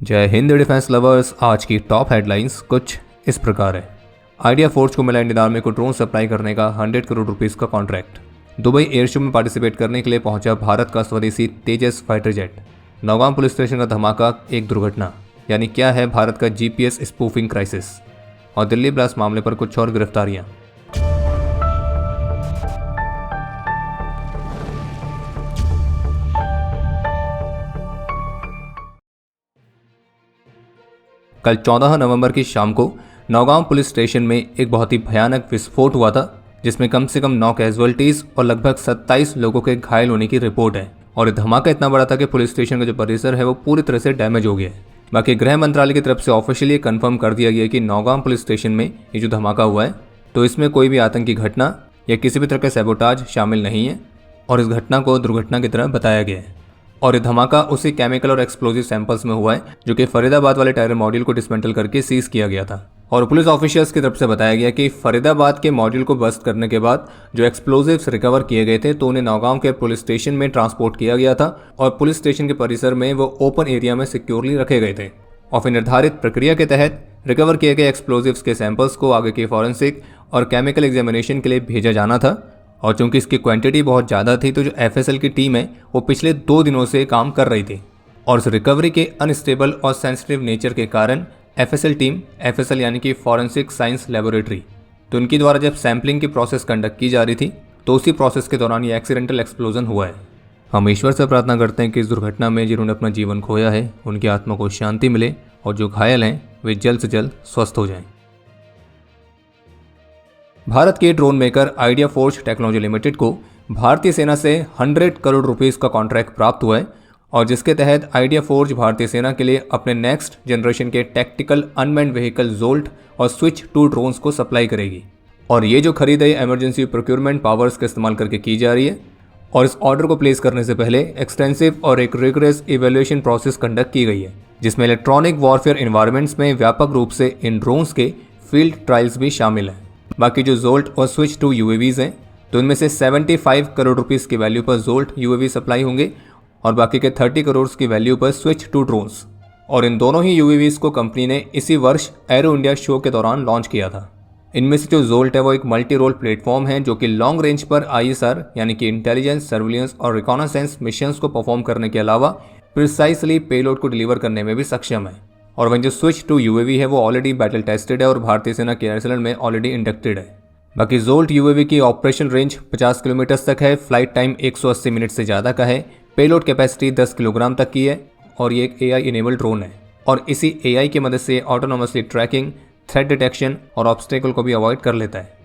जय Hind defence lovers. आज की टॉप हेडलाइंस कुछ इस प्रकार है। आइडिया फोर्स को मिला इंडियन आर्मी को ड्रोन सप्लाई करने का 100 करोड़ रुपीस का कॉन्ट्रैक्ट। दुबई एयर शो में पार्टिसिपेट करने के लिए पहुंचा भारत का स्वदेशी Tejas fighter jet. Nowgam police station का धमाका, एक दुर्घटना। यानी क्या है भारत का जीपीएस स्पूफिंग क्राइसिस। और दिल्ली ब्लास्ट मामले पर कुछ और गिरफ्तारियां। कल 14 नवंबर की शाम को नौगांव पुलिस स्टेशन में एक बहुत ही भयानक विस्फोट हुआ था, जिसमें कम से कम 9 कैजुअलिटीज और लगभग 27 लोगों के घायल होने की रिपोर्ट है। और ये धमाका इतना बड़ा था कि पुलिस स्टेशन का जो परिसर है वो पूरी तरह से डैमेज हो गया है। बाकी गृह मंत्रालय की तरफ से ऑफिशियली कंफर्म कर दिया गया कि नौगांव पुलिस स्टेशन में ये जो धमाका हुआ है तो इसमें कोई भी आतंकी घटना या किसी भी तरह का सैबोटाज शामिल नहीं है और इस घटना को दुर्घटना की तरह बताया गया है। और ये धमाका उसी केमिकल और एक्सप्लोजिव सैंपल्स में हुआ है जो कि फरीदाबाद वाले टायर मॉड्यूल को डिसमेंटल करके सीज किया गया था। और पुलिस ऑफिशियल्स की तरफ से बताया गया कि फरीदाबाद के मॉड्यूल को बस्ट करने के बाद जो एक्सप्लोजिव्स रिकवर किए गए थे तो उन्हें नौगांव के पुलिस स्टेशन में ट्रांसपोर्ट किया गया था और पुलिस स्टेशन के परिसर में वो ओपन एरिया में सिक्योरली रखे गए थे। और फिर निर्धारित प्रक्रिया के तहत रिकवर किए गए एक्सप्लोजिव्स के सैंपल्स को आगे के फॉरेंसिक और केमिकल एग्जामिनेशन के लिए भेजा जाना था। और चूंकि इसकी क्वांटिटी बहुत ज़्यादा थी तो जो एफएसएल की टीम है वो पिछले 2 दिनों से काम कर रही थी। और इस रिकवरी के अनस्टेबल और सेंसिटिव नेचर के कारण एफएसएल टीम, एफएसएल यानी कि फॉरेंसिक साइंस लेबोरेटरी, तो उनकी द्वारा जब सैम्पलिंग की प्रोसेस कंडक्ट की जा रही थी तो उसी प्रोसेस के दौरान ये एक्सीडेंटल एक्सप्लोजन हुआ है। हम ईश्वर से प्रार्थना करते हैं कि इस दुर्घटना में जिन्होंने अपना जीवन खोया है उनकी आत्मा को शांति मिले और जो घायल हैं वे जल्द से जल्द स्वस्थ हो जाएं। भारत के drone maker idea force technology limited को भारतीय सेना से 100 करोड़ रुपीस का कॉन्ट्रैक्ट प्राप्त हुआ है और जिसके तहत आइडिया फोर्स भारतीय सेना के लिए अपने नेक्स्ट जनरेशन के टैक्टिकल अनमैन्ड व्हीकल जोल्ट और स्विच 2 ड्रोन्स को सप्लाई करेगी। और ये जो खरीद है इमरजेंसी प्रोक्योरमेंट पावर्स का इस्तेमाल करके की जा रही है। और इस ऑर्डर को प्लेस करने से पहले एक्सटेंसिव और एक रिगरस इवेल्युएशन प्रोसेस कंडक्ट की गई है, जिसमें इलेक्ट्रॉनिक वॉरफेयर इन्वायरमेंट्स में व्यापक रूप से इन ड्रोन्स के फील्ड ट्रायल्स भी शामिल हैं। बाकी जो जोल्ट और स्विच 2 यूएवीज हैं तो इनमें से 75 करोड़ रुपीस की वैल्यू पर जोल्ट यूएवी सप्लाई होंगे और बाकी के 30 करोड़ की वैल्यू पर स्विच 2 ड्रोन्स। और इन दोनों ही यूएवीज को कंपनी ने इसी वर्ष एरो इंडिया शो के दौरान लॉन्च किया था। इनमें से जो जोल्ट है वो एक मल्टी रोल प्लेटफॉर्म है जो कि लॉन्ग रेंज पर आईएसआर यानी कि इंटेलिजेंस, सर्विलेंस और रिकॉनेसेंस मिशंस को परफॉर्म करने के अलावा प्रिसाइसली पेलोड को डिलीवर करने में भी सक्षम है। और वहीं जो स्विच 2 यूएवी है वो ऑलरेडी बैटल टेस्टेड है और भारतीय सेना के आर्सेनल में ऑलरेडी इंडक्टेड है। बाकी जोल्ट यूएवी की ऑपरेशन रेंज 50 किलोमीटर तक है, फ्लाइट टाइम 180 मिनट से ज़्यादा का है, पेलोड कैपेसिटी 10 किलोग्राम तक की है और ये एक एआई इनेबल्ड ड्रोन है। और इसी एआई की मदद से ऑटोनोमसली ट्रैकिंग, थ्रेट डिटेक्शन और ऑब्स्टेकल को भी अवॉइड कर लेता है।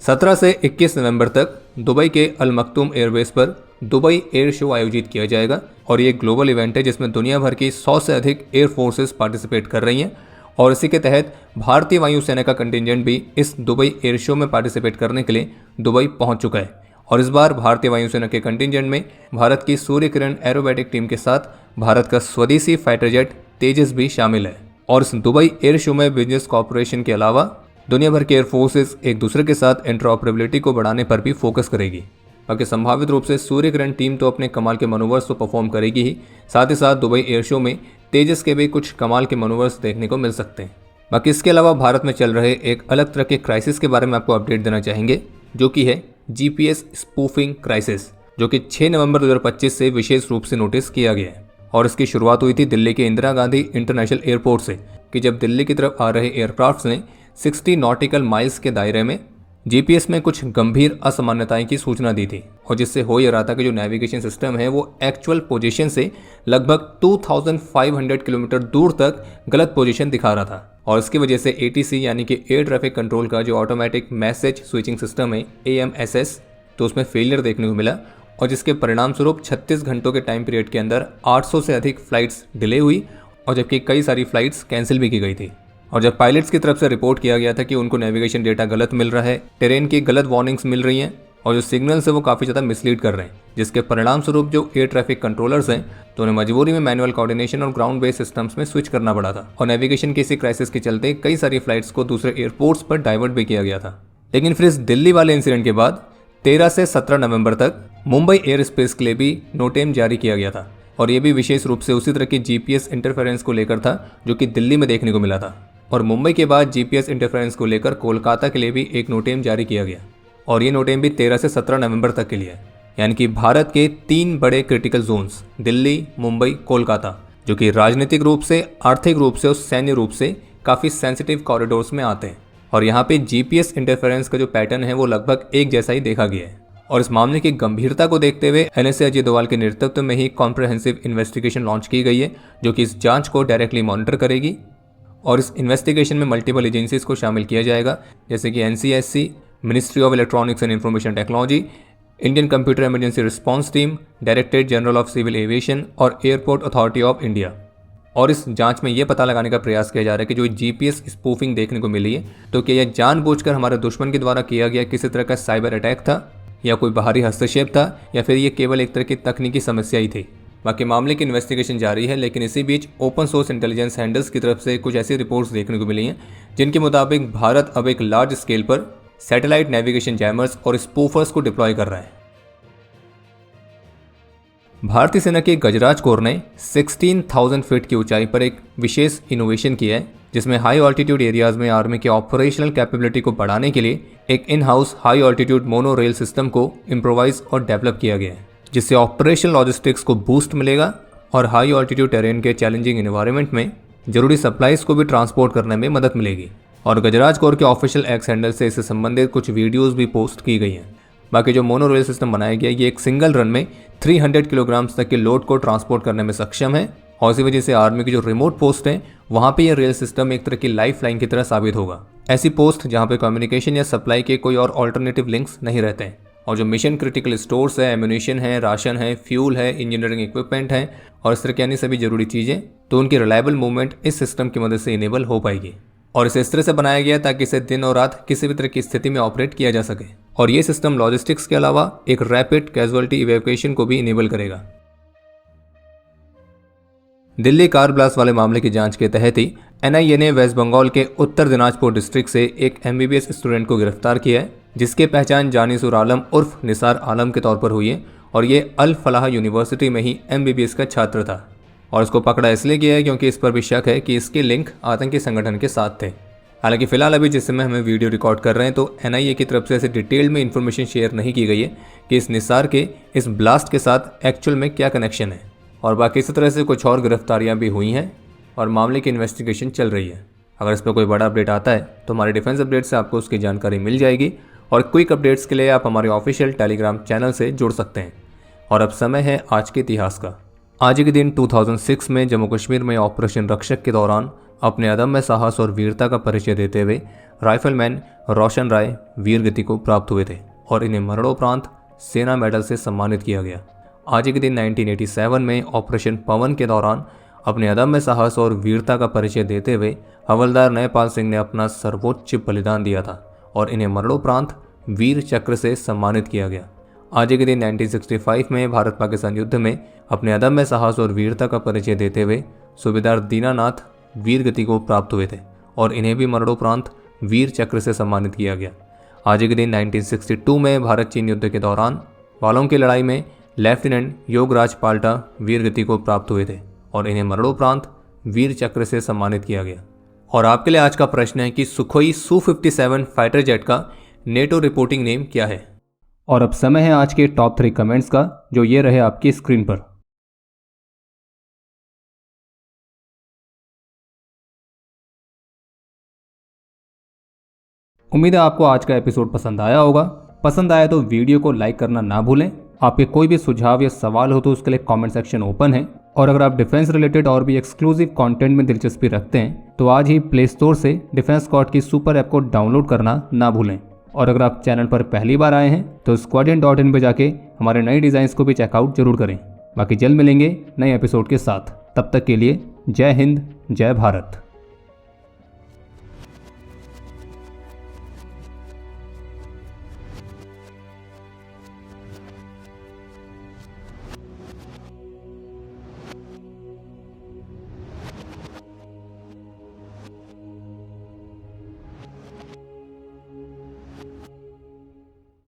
17 से 21 नवंबर तक दुबई के अल मखतूम एयरबेस पर दुबई एयर शो आयोजित किया जाएगा और ये ग्लोबल इवेंट है जिसमें दुनिया भर की 100 से अधिक एयर फोर्सेस पार्टिसिपेट कर रही हैं। और इसी के तहत भारतीय वायुसेना का कंटिंजेंट भी इस दुबई एयर शो में पार्टिसिपेट करने के लिए दुबई पहुंच चुका है। और इस बार भारतीय वायुसेना के कंटिंजेंट में भारत की सूर्य किरण एरोबैटिक टीम के साथ भारत का स्वदेशी फाइटर जेट तेजस भी शामिल है। और इस दुबई एयर शो में बिजनेस कॉर्पोरेशन के अलावा दुनिया भर के एयर फोर्सेस एक दूसरे के साथ इंटरऑपरेबिलिटी को बढ़ाने पर भी फोकस करेगी। बाकी संभावित रूप से सूर्य किरण टीम तो अपने कमाल के मनोवर्स तो परफॉर्म करेगी ही, साथ ही साथ दुबई एयर शो में तेजस के भी कुछ कमाल के मनोवर्स देखने को मिल सकते हैं। बाकी इसके अलावा भारत में चल रहे एक अलग तरह के क्राइसिस के बारे में आपको अपडेट देना चाहेंगे जो कि है जीपीएस स्पूफिंग क्राइसिस, जो कि 6 नवंबर 2025 से विशेष रूप से नोटिस किया गया है। और इसकी शुरुआत हुई थी दिल्ली के इंदिरा गांधी इंटरनेशनल एयरपोर्ट से कि जब दिल्ली की तरफ आ रहे एयरक्राफ्ट ने 60 नॉटिकल माइल्स के दायरे में जीपीएस में कुछ गंभीर असामान्यताएं की सूचना दी थी और जिससे हो ये रहा था कि जो नेविगेशन सिस्टम है वो एक्चुअल पोजीशन से लगभग 2500 किलोमीटर दूर तक गलत पोजीशन दिखा रहा था। और इसकी वजह से एटीसी यानी कि एयर ट्रैफिक कंट्रोल का जो ऑटोमेटिक मैसेज स्विचिंग सिस्टम है AMSS, तो उसमें फेलियर देखने को मिला और जिसके परिणाम स्वरूप 36 घंटों के टाइम पीरियड के अंदर 800 से अधिक फ्लाइट्स डिले हुई और जबकि कई सारी फ्लाइट्स कैंसिल भी की गई थी। और जब पायलट्स की तरफ से रिपोर्ट किया गया था कि उनको नेविगेशन डेटा गलत मिल रहा है, टेरेन की गलत वार्निंग्स मिल रही हैं और जो सिग्नल्स है वो काफ़ी ज़्यादा मिसलीड कर रहे हैं, जिसके परिणाम स्वरूप जो एयर ट्रैफिक कंट्रोलर्स हैं तो उन्हें मजबूरी में मैनुअल कोऑर्डिनेशन और ग्राउंड बेस्ड सिस्टम्स में स्विच करना पड़ा था। और नेविगेशन की इसी क्राइसिस के चलते कई सारी फ्लाइट्स को दूसरे एयरपोर्ट्स पर डाइवर्ट भी किया गया था। लेकिन फिर इस दिल्ली वाले इंसिडेंट के बाद 13 से 17 नवंबर तक मुंबई एयर स्पेस के लिए भी नोटेम जारी किया गया था और ये भी विशेष रूप से उसी तरह की जीपीएस इंटरफेरेंस को लेकर था जो कि दिल्ली में देखने को मिला था। और मुंबई के बाद जीपीएस इंटरफेरेंस को लेकर कोलकाता के लिए भी एक नोटेम जारी किया गया और ये नोटेम भी 13 से 17 नवंबर तक के लिए है। यानी कि भारत के 3 बड़े क्रिटिकल जोन्स दिल्ली, मुंबई, कोलकाता, जो कि राजनीतिक रूप से, आर्थिक रूप से और सैन्य रूप से काफ़ी सेंसिटिव कॉरिडोर्स में आते हैं। और यहाँ पे जीपीएस इंटरफेरेंस का जो पैटर्न है वो लगभग एक जैसा ही देखा गया है। और इस मामले की गंभीरता को देखते हुए एनएसए अजय डोभाल के नेतृत्व में ही कॉम्प्रिहेंसिव इन्वेस्टिगेशन लॉन्च की गई है जो कि इस जांच को डायरेक्टली मॉनिटर करेगी। और इस इन्वेस्टिगेशन में मल्टीपल एजेंसीज को शामिल किया जाएगा, जैसे कि NCSC, ministry of electronics and information technology, Indian computer emergency response team, directorate general of civil aviation और एयरपोर्ट अथॉरिटी ऑफ इंडिया। और इस जांच में यह पता लगाने का प्रयास किया जा रहा है कि जो जीपीएस स्पूफिंग देखने को मिली है तो क्या यह जानबूझकर हमारे दुश्मन के द्वारा किया गया किसी तरह का साइबर अटैक था या कोई बाहरी हस्तक्षेप था या फिर ये केवल एक तरह की तकनीकी समस्या ही थी। बाकी मामले की इन्वेस्टिगेशन जारी है, लेकिन इसी बीच ओपन सोर्स इंटेलिजेंस हैंडल्स की तरफ से कुछ ऐसी रिपोर्ट्स देखने को मिली हैं जिनके मुताबिक भारत अब एक लार्ज स्केल पर सैटेलाइट नेविगेशन जैमर्स और स्पूफर्स को डिप्लॉय कर रहा है। भारतीय सेना के गजराज कोर ने 16,000 फीट की ऊंचाई पर एक विशेष इनोवेशन किया है जिसमें हाई ऑल्टीट्यूड एरियाज में आर्मी के ऑपरेशनल कैपेबिलिटी को बढ़ाने के लिए एक in house high altitude mono rail system को इम्प्रोवाइज और डेवलप किया गया है, जिससे ऑपरेशनल लॉजिस्टिक्स को बूस्ट मिलेगा और हाई ऑल्टीट्यूड टेरेन के चैलेंजिंग एनवायरनमेंट में जरूरी सप्लाईज को भी ट्रांसपोर्ट करने में मदद मिलेगी। और गजराज कोर के ऑफिशियल एक्स हैंडल से इससे संबंधित कुछ वीडियोज भी पोस्ट की गई हैं। बाकी जो मोनो रेल सिस्टम बनाया गया ये एक सिंगल रन में 300 किलोग्राम तक के लोड को ट्रांसपोर्ट करने में सक्षम है और इसी वजह से आर्मी की जो रिमोट पोस्ट है वहाँ पे ये रेल सिस्टम एक तरह की लाइफ लाइन की तरह साबित होगा। ऐसी पोस्ट जहाँ पे कम्युनिकेशन या सप्लाई के कोई और ऑल्टरनेटिव लिंक्स नहीं रहते हैं और जो मिशन क्रिटिकल स्टोर्स है, एम्यूनिशन है, राशन है, फ्यूल है, इंजीनियरिंग इक्विपमेंट है और इस तरह की अन्य सभी जरूरी चीज़ें, तो उनकी रिलायबल मूवमेंट इस सिस्टम की मदद से इनेबल हो पाएगी। और इसे इस तरह से बनाया गया ताकि इसे दिन और रात किसी भी तरह की स्थिति में ऑपरेट किया जा सके। और ये सिस्टम लॉजिस्टिक्स के अलावा एक रैपिड कैजुअलिटी इवैक्यूएशन को भी इनेबल करेगा। दिल्ली कार ब्लास्ट वाले मामले की जांच के तहत ही एनआईए ने वेस्ट बंगाल के उत्तर दिनाजपुर डिस्ट्रिक्ट से एक एमबीबीएस स्टूडेंट को गिरफ्तार किया है जिसकी पहचान जानिसुर आलम उर्फ निसार आलम के तौर पर हुई है और ये अल फलाह यूनिवर्सिटी में ही एमबीबीएस का छात्र था। और इसको पकड़ा इसलिए गया है क्योंकि इस पर भी शक है कि इसके लिंक आतंकी संगठन के साथ थे। हालांकि फिलहाल अभी जिस समय हमें वीडियो रिकॉर्ड कर रहे हैं तो एनआईए की तरफ से ऐसे डिटेल में इन्फॉर्मेशन शेयर नहीं की गई है कि इस निसार के इस ब्लास्ट के साथ एक्चुअल में क्या कनेक्शन है। और बाकी इसी तरह से कुछ और गिरफ्तारियां भी हुई हैं और मामले की इन्वेस्टिगेशन चल रही है। अगर इस पर कोई बड़ा अपडेट आता है तो हमारे डिफेंस अपडेट से आपको उसकी जानकारी मिल जाएगी और क्विक अपडेट्स के लिए आप हमारे ऑफिशियल टेलीग्राम चैनल से जुड़ सकते हैं। और अब समय है आज के इतिहास का। आज के दिन 2006 में जम्मू कश्मीर में ऑपरेशन रक्षक के दौरान अपने अदम्य साहस और वीरता का परिचय देते हुए राइफलमैन रोशन राय वीर गति को प्राप्त हुए थे और इन्हें मरणोपरांत सेना मेडल से सम्मानित किया गया। आज के दिन 1987 में ऑपरेशन पवन के दौरान अपने अदम्य साहस और वीरता का परिचय देते हुए हवलदार नयपाल सिंह ने अपना सर्वोच्च बलिदान दिया था और इन्हें मरणोपरांत वीर चक्र से सम्मानित किया गया। आज के दिन 1965 में भारत पाकिस्तान युद्ध में अपने अदम्य साहस और वीरता का परिचय देते हुए सूबेदार दीनानाथ वीर गति को प्राप्त हुए थे और इन्हें भी मरणोपरांत वीर चक्र से सम्मानित किया गया। आज के दिन 1962 में भारत चीन युद्ध के दौरान वालों की लड़ाई में लेफ्टिनेंट योगराज पाल्टा वीर गति को प्राप्त हुए थे और इन्हें मरणोपरांत वीर चक्र से सम्मानित किया गया। और आपके लिए आज का प्रश्न है कि सुखोई Su-57 फाइटर जेट का नेटो रिपोर्टिंग नेम क्या है। और अब समय है आज के टॉप 3 कमेंट्स का जो ये रहे आपकी स्क्रीन पर। उम्मीद है आपको आज का एपिसोड पसंद आया होगा। पसंद आया तो वीडियो को लाइक करना ना भूलें। आपके कोई भी सुझाव या सवाल हो तो उसके लिए कमेंट सेक्शन ओपन है। और अगर आप डिफेंस रिलेटेड और भी एक्सक्लूसिव कंटेंट में दिलचस्पी रखते हैं तो आज ही प्ले स्टोर से डिफेंस स्क्वाड की सुपर ऐप को डाउनलोड करना ना भूलें। और अगर आप चैनल पर पहली बार आए हैं तो squadron.in पे जाके हमारे नए डिज़ाइंस को भी चेकआउट जरूर करें। बाकी जल्द मिलेंगे नए एपिसोड के साथ। तब तक के लिए जय हिंद, जय भारत।